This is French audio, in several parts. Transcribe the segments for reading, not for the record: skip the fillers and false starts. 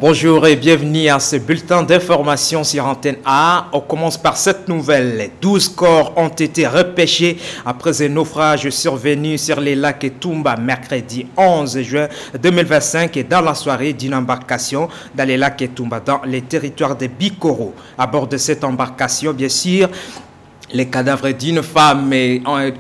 Bonjour et bienvenue à ce bulletin d'information sur Antenne A. On commence par cette nouvelle. 12 corps ont été repêchés après un naufrage survenu sur les lacs Etumba mercredi 11 juin 2025 et dans la soirée d'une embarcation dans les lacs Etumba dans les territoires de Bikoro. À bord de cette embarcation, bien sûr, les cadavres d'une femme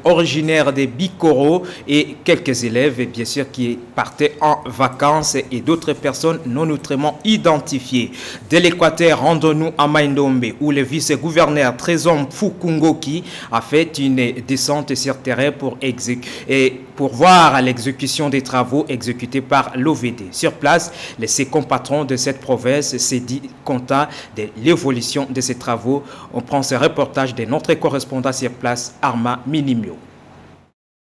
originaire de Bikoro et quelques élèves, bien sûr, qui partaient en vacances et d'autres personnes non autrement identifiées. De l'Équateur, rendons-nous à Maindombe, où le vice-gouverneur Trésor Fukungoki a fait une descente sur terrain pour voir l'exécution des travaux exécutés par l'OVD. Sur place, les second patrons de cette province s'est dit content de l'évolution de ces travaux. On prend ce reportage de notre correspondant sur place, Arma Minimio.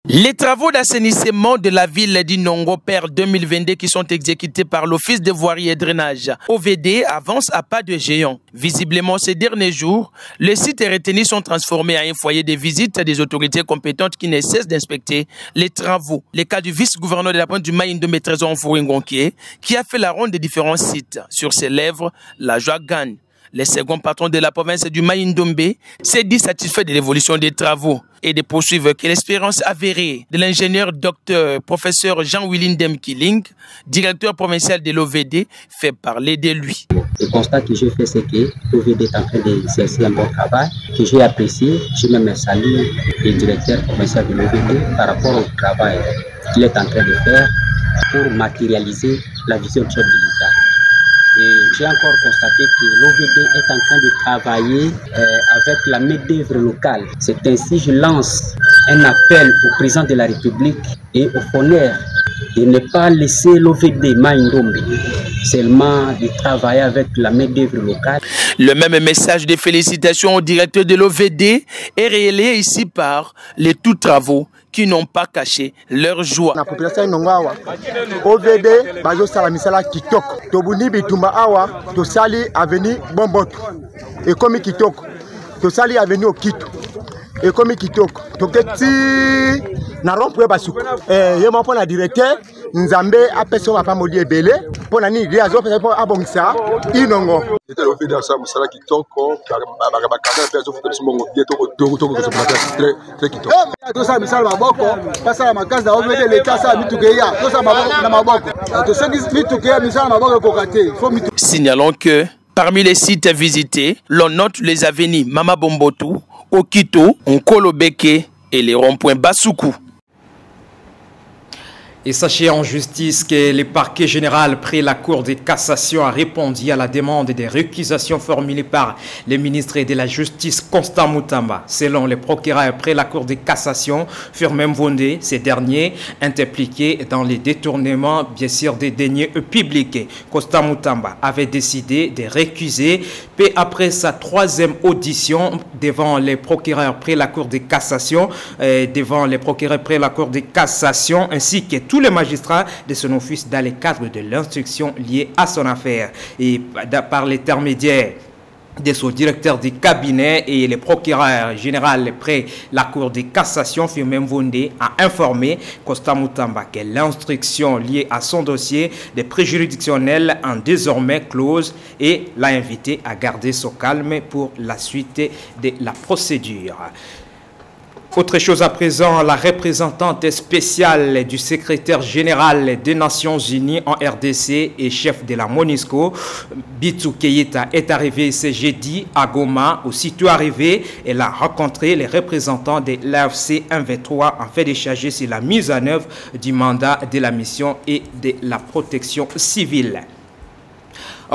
Les travaux d'assainissement de la ville d'Inongo Père 2022 qui sont exécutés par l'Office de voirie et drainage OVD avancent à pas de géant. Visiblement, ces derniers jours, les sites retenus sont transformés en un foyer de visite des autorités compétentes qui ne cessent d'inspecter les travaux. Le cas du vice-gouverneur de la pointe du Maindombe Trésor Fukungoki qui a fait la ronde des différents sites. Sur ses lèvres, la joie gagne. Le second patron de la province du Maindombe s'est dit satisfait de l'évolution des travaux et de poursuivre que l'expérience avérée de l'ingénieur docteur professeur Jean-Willy Ndem-Killing, directeur provincial de l'OVD, fait parler de lui. Le constat que j'ai fait, c'est que l'OVD est en train d'exercer un bon travail, que j'ai apprécié. Je même salue le directeur provincial de l'OVD par rapport au travail qu'il est en train de faire pour matérialiser la vision du chef de l'État. J'ai encore constaté que l'OVD est en train de travailler avec la main-d'œuvre locale. C'est ainsi que je lance un appel au président de la République et au FONER de ne pas laisser l'OVD Maindombe seulement de travailler avec la main-d'œuvre locale. Le même message de félicitations au directeur de l'OVD est relayé ici par les tout travaux qui n'ont pas caché leur joie. La population nongawa OVD bazo sala misala kitoko tobuni bitumba awa to sali avenue Bomboto et comme kitoko to sali avenue Okito et comme kitoko to keti na rompwe basuku yema pona directeur Nzambe apeso papa modi ebele pona ni dia zo pesa abongisa inongo était l'OVD ensemble sala kitoko bakaka peso futa simongo bieto ko très kitoko to sa misala maboko pasa la makazi da OVD l'état sa mitukeya to sa maboko na maboko to se mitukeya misala maboko ko kate faut mitu. Signalons que parmi les sites visités, l'on note les avenues Mama Bombotu, Okito, Nkolobeke et les ronds-points Basuku. Et sachez en justice que le parquet général près la Cour de cassation a répondu à la demande des récusations formulées par le ministre de la Justice Constant Mutamba. Selon le procureur près la Cour de cassation, Firmin Vondé, ces derniers impliqués dans les détournements, bien sûr, des deniers publics. Constant Mutamba avait décidé de récuser, peu après sa troisième audition devant les procureurs près la Cour de cassation, ainsi que tous les magistrats de son office dans le cadre de l'instruction liée à son affaire. Et par l'intermédiaire de son directeur du cabinet et le procureur général près la Cour de cassation, Firmin Vondé, a informé Constant Mutamba que l'instruction liée à son dossier de préjuridictionnel en désormais close et l'a invité à garder son calme pour la suite de la procédure. Autre chose à présent, la représentante spéciale du secrétaire général des Nations Unies en RDC et chef de la MONUSCO, Bitou Keïta, est arrivée ce jeudi à Goma. Aussitôt arrivée, elle a rencontré les représentants de l'AFC 1v3 en fait d'échanger sur la mise en œuvre du mandat de la mission et de la protection civile.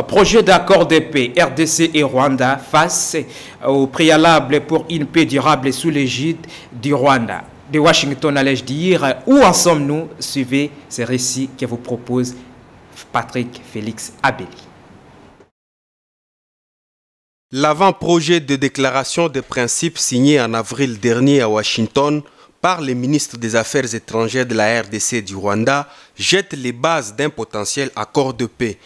Projet d'accord de paix, RDC et Rwanda face au préalable pour une paix durable sous l'égide du Rwanda. De Washington, allais-je dire, où en sommes-nous? Suivez ce récit que vous propose Patrick Félix Abeli. L'avant-projet de déclaration de principe signé en avril dernier à Washington par le ministre des Affaires étrangères de la RDC du Rwanda jette les bases d'un potentiel accord de paix.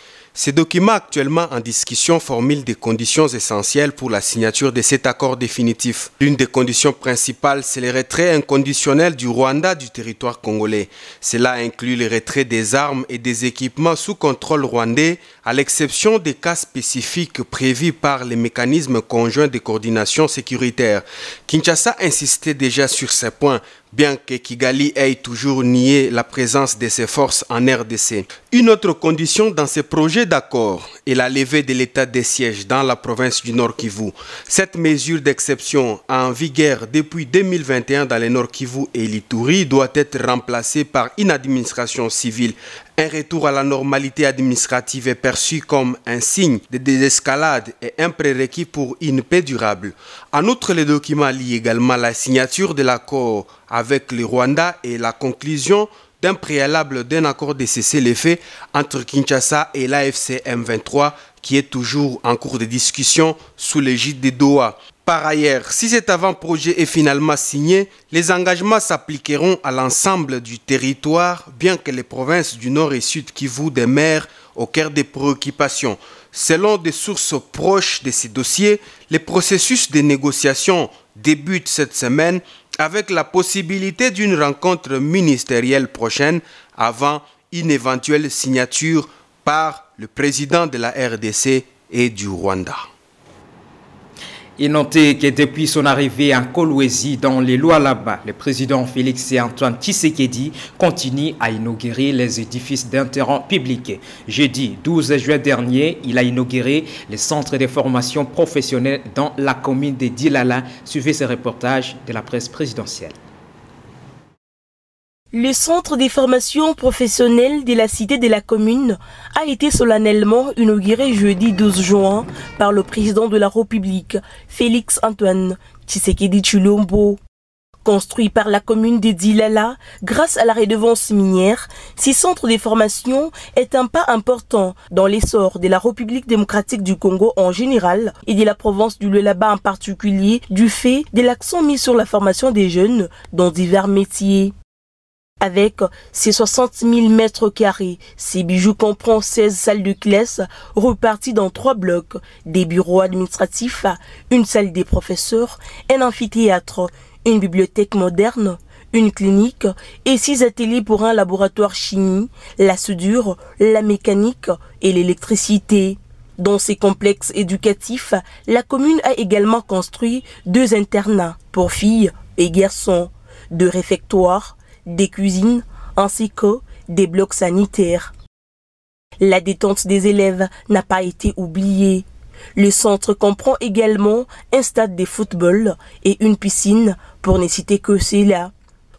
Ces documents actuellement en discussion formulent des conditions essentielles pour la signature de cet accord définitif. L'une des conditions principales, c'est le retrait inconditionnel du Rwanda du territoire congolais. Cela inclut le retrait des armes et des équipements sous contrôle rwandais, à l'exception des cas spécifiques prévus par les mécanismes conjoints de coordination sécuritaire. Kinshasa insistait déjà sur ces points, bien que Kigali ait toujours nié la présence de ses forces en RDC. Une autre condition dans ce projet d'accord est la levée de l'état de siège dans la province du Nord Kivu. Cette mesure d'exception en vigueur depuis 2021 dans le Nord Kivu et l'Ituri doit être remplacée par une administration civile. Un retour à la normalité administrative est perçu comme un signe de désescalade et un prérequis pour une paix durable. En outre, le document lie également la signature de l'accord avec le Rwanda et la conclusion d'un préalable d'un accord de cessez-le-feu entre Kinshasa et l'AFC M23 qui est toujours en cours de discussion sous l'égide de Doha. Par ailleurs, si cet avant-projet est finalement signé, les engagements s'appliqueront à l'ensemble du territoire, bien que les provinces du Nord et Sud Kivu demeurent au cœur des préoccupations. Selon des sources proches de ces dossiers, le processus de négociation débute cette semaine avec la possibilité d'une rencontre ministérielle prochaine avant une éventuelle signature par le président de la RDC et du Rwanda. Et notez que depuis son arrivée en Kolwezi dans les Lualaba, le président Félix Antoine Tshisekedi continue à inaugurer les édifices d'intérêt public. Jeudi 12 juin dernier, il a inauguré le centre de formation professionnelle dans la commune de Dilala. Suivez ce reportage de la presse présidentielle. Le centre des formations professionnelles de la cité de la commune a été solennellement inauguré jeudi 12 juin par le président de la République, Félix Antoine Tshisekedi Tshilombo. Construit par la commune de Dilala grâce à la redevance minière, ce centre de formation est un pas important dans l'essor de la République démocratique du Congo en général et de la province du Lualaba en particulier du fait de l'accent mis sur la formation des jeunes dans divers métiers. Avec ses 60 000 mètres carrés, ces bijoux comprend 16 salles de classe reparties dans 3 blocs, des bureaux administratifs, une salle des professeurs, un amphithéâtre, une bibliothèque moderne, une clinique et 6 ateliers pour un laboratoire chimie, la soudure, la mécanique et l'électricité. Dans ces complexes éducatifs, la commune a également construit 2 internats pour filles et garçons, 2 réfectoires, des cuisines ainsi que des blocs sanitaires. La détente des élèves n'a pas été oubliée. Le centre comprend également un stade de football et une piscine, pour ne citer que cela.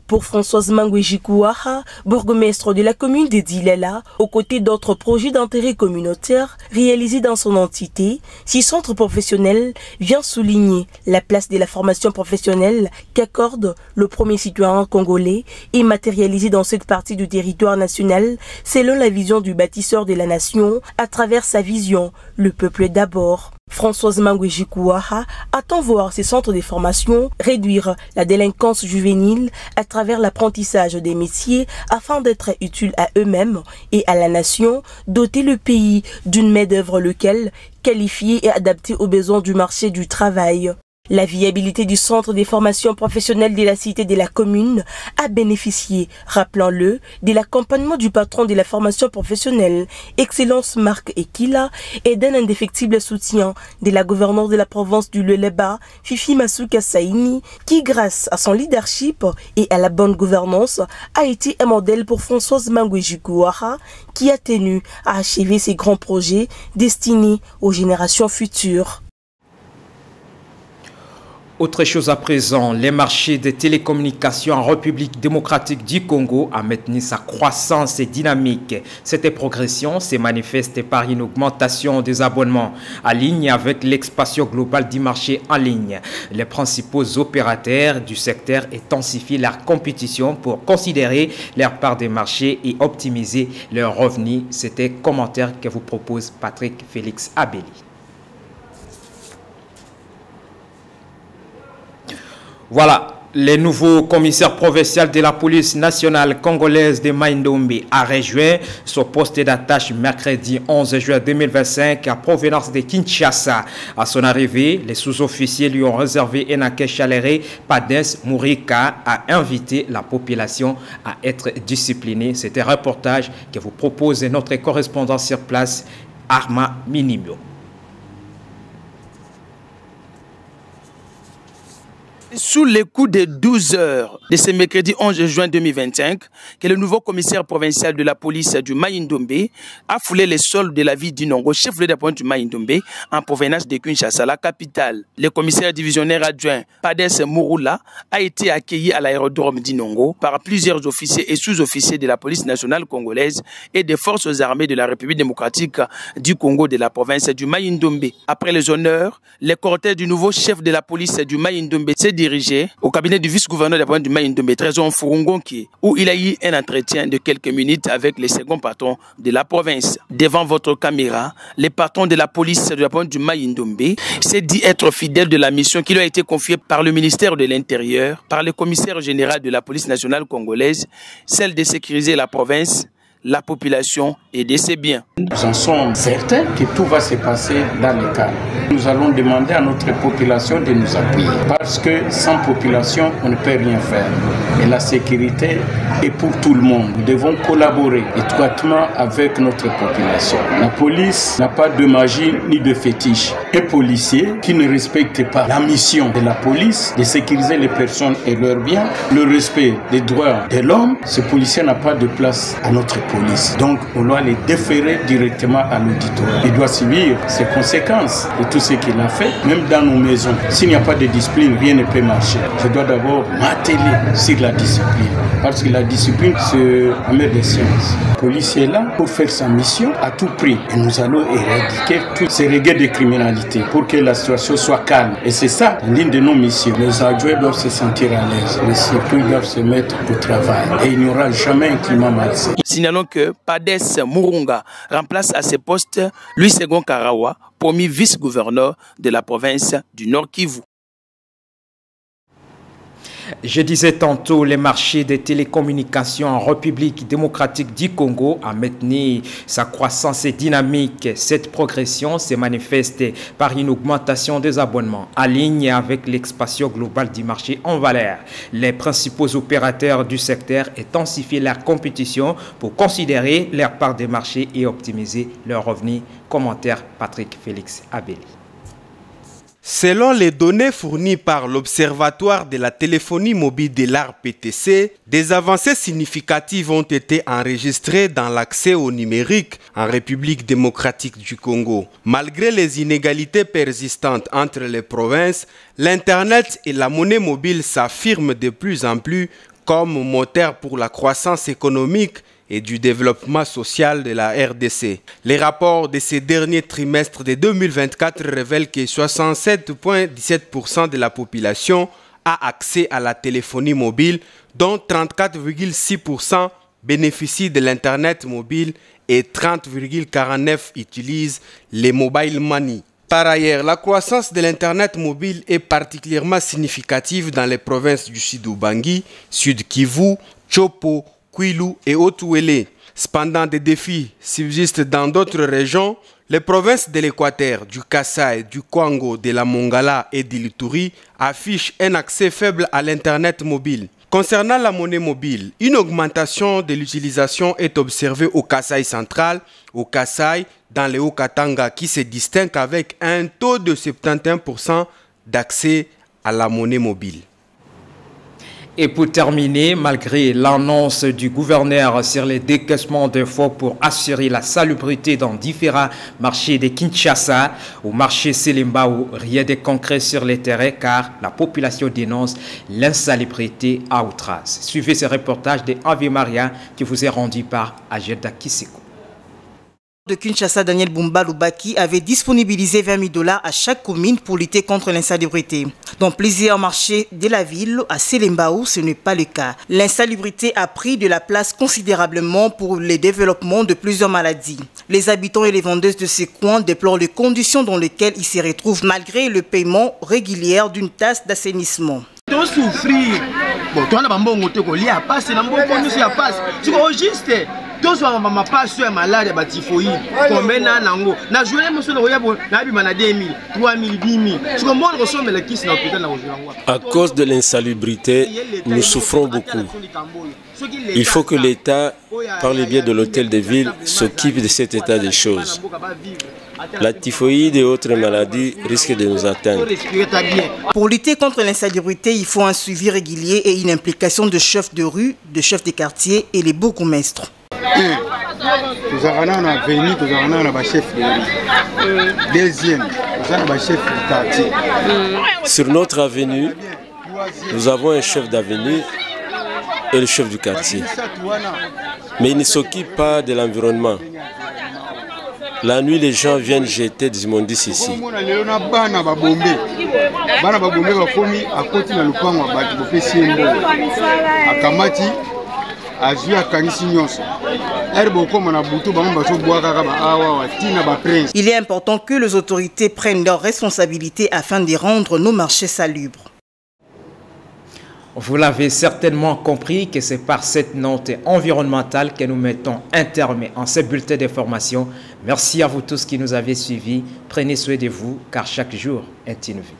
Pour Françoise Mangwejikouaha, bourgmestre de la commune de Dilala, aux côtés d'autres projets d'intérêt communautaire réalisés dans son entité, ce centre professionnel vient souligner la place de la formation professionnelle qu'accorde le premier citoyen congolais et matérialisé dans cette partie du territoire national selon la vision du bâtisseur de la nation à travers sa vision, le peuple d'abord. Françoise Mangwejikouaha attend voir ces centres de formation réduire la délinquance juvénile à travers l'apprentissage des métiers afin d'être utiles à eux-mêmes et à la nation, doter le pays d'une main-d'œuvre locale qualifiée et adaptée aux besoins du marché du travail. La viabilité du centre des formations professionnelles de la cité de la commune a bénéficié, rappelons-le, de l'accompagnement du patron de la formation professionnelle, Excellence Marc Ekila, et d'un indéfectible soutien de la gouverneure de la province du Lualaba, Fifi Masuka Saini, qui grâce à son leadership et à la bonne gouvernance a été un modèle pour Françoise Mangwejikouaha, qui a tenu à achever ses grands projets destinés aux générations futures. Autre chose à présent, les marchés des télécommunications en République démocratique du Congo a maintenu sa croissance dynamique. Cette progression se manifeste par une augmentation des abonnements en ligne avec l'expansion globale du marché en ligne. Les principaux opérateurs du secteur intensifient leur compétition pour considérer leur part des marchés et optimiser leurs revenus. C'était un commentaire que vous propose Patrick Félix Abeli. Voilà, Le nouveau commissaire provincial de la police nationale congolaise de Mai-Ndombe a rejoint son poste d'attache mercredi 11 juin 2025 à provenance de Kinshasa. À son arrivée, les sous-officiers lui ont réservé un accueil chaleureux. Padens Mourika a invité la population à être disciplinée. C'est un reportage que vous propose notre correspondant sur place, Arma Minimio. Sous les coups de 12 heures de ce mercredi 11 juin 2025, que le nouveau commissaire provincial de la police du Mai-Ndombe a foulé les sols de la ville d'Inongo, chef-lieu de pointe du Mai-Ndombe, en provenance de Kinshasa, la capitale. Le commissaire divisionnaire adjoint Padens Mourula a été accueilli à l'aérodrome d'Inongo par plusieurs officiers et sous-officiers de la police nationale congolaise et des forces armées de la République démocratique du Congo de la province du Mai-Ndombe. Après les honneurs, le cortège du nouveau chef de la police du Mai-Ndombe s'est dirigé au cabinet du vice-gouverneur de la province du Mai-Ndombe, Trésor Furungonki, où il a eu un entretien de quelques minutes avec les seconds patrons de la province. Devant votre caméra, les patrons de la police de la province du Mai-Ndombe s'est dit être fidèle de la mission qui lui a été confiée par le ministère de l'Intérieur, par le commissaire général de la police nationale congolaise, celle de sécuriser la province, la population et de ses biens. Nous en sommes certains que tout va se passer dans le calme. Nous allons demander à notre population de nous appuyer parce que sans population, on ne peut rien faire. Et la sécurité est pour tout le monde. Nous devons collaborer étroitement avec notre population. La police n'a pas de magie ni de fétiche. Un policier qui ne respecte pas la mission de la police de sécuriser les personnes et leurs biens, le respect des droits de l'homme, ce policier n'a pas de place à notre police. Donc, on doit les déférer directement à l'auditoire. Il doit subir ses conséquences de tout ce qu'il a fait, même dans nos maisons. S'il n'y a pas de discipline, rien ne peut marcher. Je dois d'abord m'atteler sur la discipline. Parce que la discipline, c'est la mère des sciences. Le policier est là pour faire sa mission à tout prix. Et nous allons éradiquer tous ces regrets de criminalité pour que la situation soit calme. Et c'est ça, l'une de nos missions. Les adjoints doivent se sentir à l'aise. Les circuits doivent se mettre au travail. Et il n'y aura jamais un climat malsain. Signalons que Padens Mourunga remplace à ce poste Louis Segon Karawa, promu vice-gouverneur de la province du Nord Kivu. Je disais tantôt, le marché des télécommunications en République démocratique du Congo a maintenu sa croissance dynamique. Cette progression se manifeste par une augmentation des abonnements en ligne avec l'expansion globale du marché en valeur. Les principaux opérateurs du secteur intensifient leur compétition pour considérer leur part de marché et optimiser leurs revenus. Commentaire Patrick Félix Abeli. Selon les données fournies par l'Observatoire de la téléphonie mobile de l'ARPTC, des avancées significatives ont été enregistrées dans l'accès au numérique en République démocratique du Congo. Malgré les inégalités persistantes entre les provinces, l'Internet et la monnaie mobile s'affirment de plus en plus comme moteur pour la croissance économique et du développement social de la RDC. Les rapports de ces derniers trimestres de 2024 révèlent que 67,17% de la population a accès à la téléphonie mobile, dont 34,6% bénéficient de l'Internet mobile et 30,49% utilisent les mobile money. Par ailleurs, la croissance de l'Internet mobile est particulièrement significative dans les provinces du Sud-Ubangi, Sud-Kivu, Chopo, Kwilu et Haut-Ouélé. Cependant, des défis subsistent dans d'autres régions. Les provinces de l'Équateur, du Kasaï, du Kwango, de la Mongala et de l'Ituri affichent un accès faible à l'Internet mobile. Concernant la monnaie mobile, une augmentation de l'utilisation est observée au Kasaï central, au Kasaï, dans le Haut-Katanga, qui se distingue avec un taux de 71% d'accès à la monnaie mobile. Et pour terminer, malgré l'annonce du gouverneur sur les décaissements de fonds pour assurer la salubrité dans différents marchés de Kinshasa, au marché Selimbao, rien de concret sur les terrains car la population dénonce l'insalubrité à outrance. Suivez ce reportage de Ave Maria qui vous est rendu par Ageda Kiseko. De Kinshasa, Daniel Bumba Lubaki avait disponibilisé 20 000 $ à chaque commune pour lutter contre l'insalubrité. Dans plusieurs marchés de la ville, à Selembao, ce n'est pas le cas. L'insalubrité a pris de la place considérablement pour le développement de plusieurs maladies. Les habitants et les vendeuses de ces coins déplorent les conditions dans lesquelles ils se retrouvent malgré le paiement régulier d'une taxe d'assainissement. To souffrir. Bon, toi na bambongo te ko lia passe na mbongo nous ya passe. Tu ko juste. Tous les mamans passent sur malade et typhoïde. Combien d'années na journée monsieur na oya na bi mana 2000, 3000, 10000. Tu comprends le ressomme le kiss na hôpital na aujourd'hui. À cause de l'insalubrité, nous souffrons beaucoup. Il faut que l'État, par le biais de l'hôtel de ville, s'occupe de cet état des choses. La typhoïde et autres maladies risquent de nous atteindre. Pour lutter contre l'insalubrité, il faut un suivi régulier et une implication de chefs de rue, de chefs de quartier et les bourgmestres. Nous avons un avenue, nous avons un chef de rue. Deuxième, nous avons un chef de quartier. Sur notre avenue, nous avons un chef d'avenue et le chef du quartier. Mais il ne s'occupe pas de l'environnement. La nuit, les gens viennent jeter des immondices ici. Il est important que les autorités prennent leurs responsabilités afin de rendre nos marchés salubres. Vous l'avez certainement compris que c'est par cette note environnementale que nous mettons un terme en ce bulletin d'information. Merci à vous tous qui nous avez suivis. Prenez soin de vous car chaque jour est une vie.